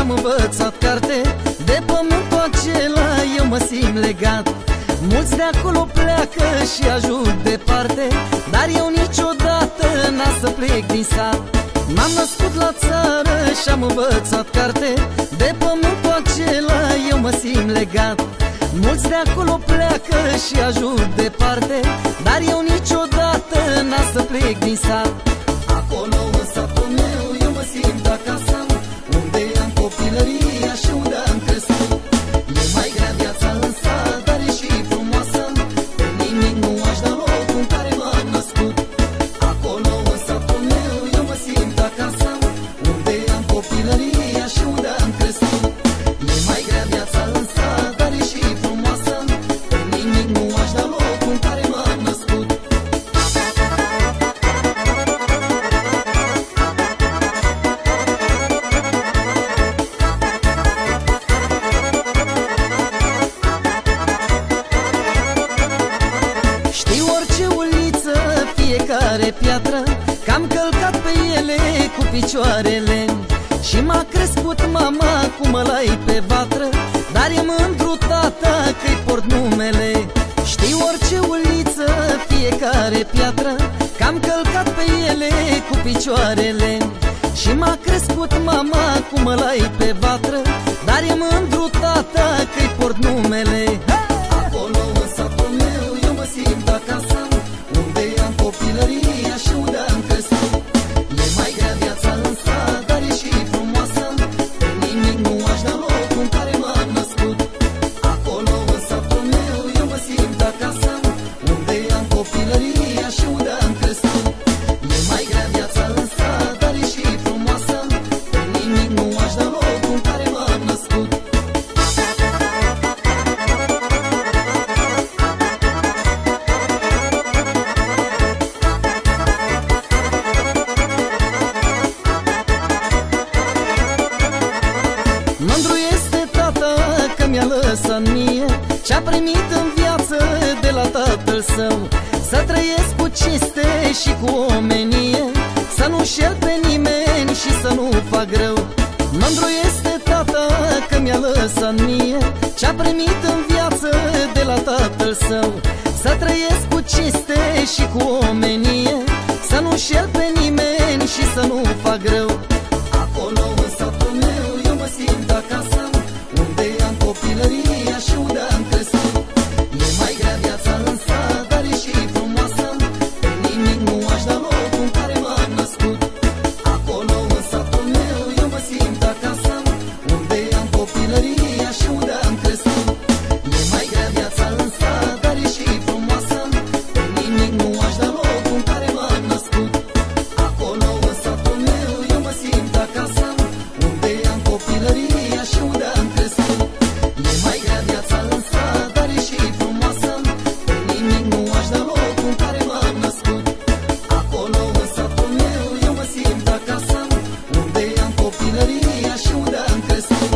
și-am învățat carte, de pământul acela eu mă simt legat. Mulți de acolo pleacă și ajung departe, dar eu niciodată n-am să plec din sat. M-am născut la țară și-am învățat carte, de pământul acela eu mă simt legat. Mulți de acolo pleacă și ajung departe, dar eu niciodată n-am să plec din sat. Acolo în satul meu eu mă simt acasă, unde am copilăria și unde am crescut. E mai grea viața în sat, dar e și frumoasă, pe nimic nu aș da loc în care m-am născut. Acolo în satul meu eu mă simt acasă, unde am copilăria și unde am crescut. E mai grea viața în sat, dar e și frumoasă, pe nimic nu aș da loc în care m-am născut. Știu orice uliță, fiecare piatră, că am călcat pe ele cu picioarele. Și m-a crescut mama cu mălai pe vatră, dar e mândru tata că-i port numele. Știu orice uliță, fiecare piatră, că am călcat pe ele cu picioarele. Și m-a crescut mama cu mălai pe vatră, dar e mândru tata că-i port numele. Acolo în satul meu eu mă simt acasă, unde am copilăria și unde am crescut. E mai grea viața în sat, dar e și frumoasă, pe nimic nu aș da loc în care m-am născut. Acolo în satul meu eu mă simt acasă, unde am copilăria și unde am crescut. E mai grea viața în sat, dar e și frumoasă, pe nimic nu aș da loc în care m-am născut. Mândru este tata că mi-a lăsat mie ce-a primit în viață de la tatăl său. Să trăiesc cu cinste și cu omenie, să nu șel pe nimeni și să nu fac rău. Mândru este tata că mi-a lăsat mie ce-a primit în viață de la tatăl său. Să trăiesc cu cinste și cu omenie, să nu șel pe nimeni și să nu fac rău. Acolo în satul meu eu mă simt acasă, unde am copilăria și unde am crescut. E mai grea viața în sat, dar e și frumoasă, pe nimic nu aș da loc în care m-am născut. Acolo în satul meu eu mă simt acasă, unde am copilăria și unde am crescut. E mai grea viața în sat, dar e și frumoasă, pe nimic nu aș da loc în care m-am născut. Acolo în satul meu eu mă simt acasă, unde am copilăria și unde am crescut. E mai grea viața în sat, dar e și frumoasă, pe nimic nu aș da loc în care m-am născut. Acolo în satul meu eu mă simt acasă, unde am copilăria și unde am crescut.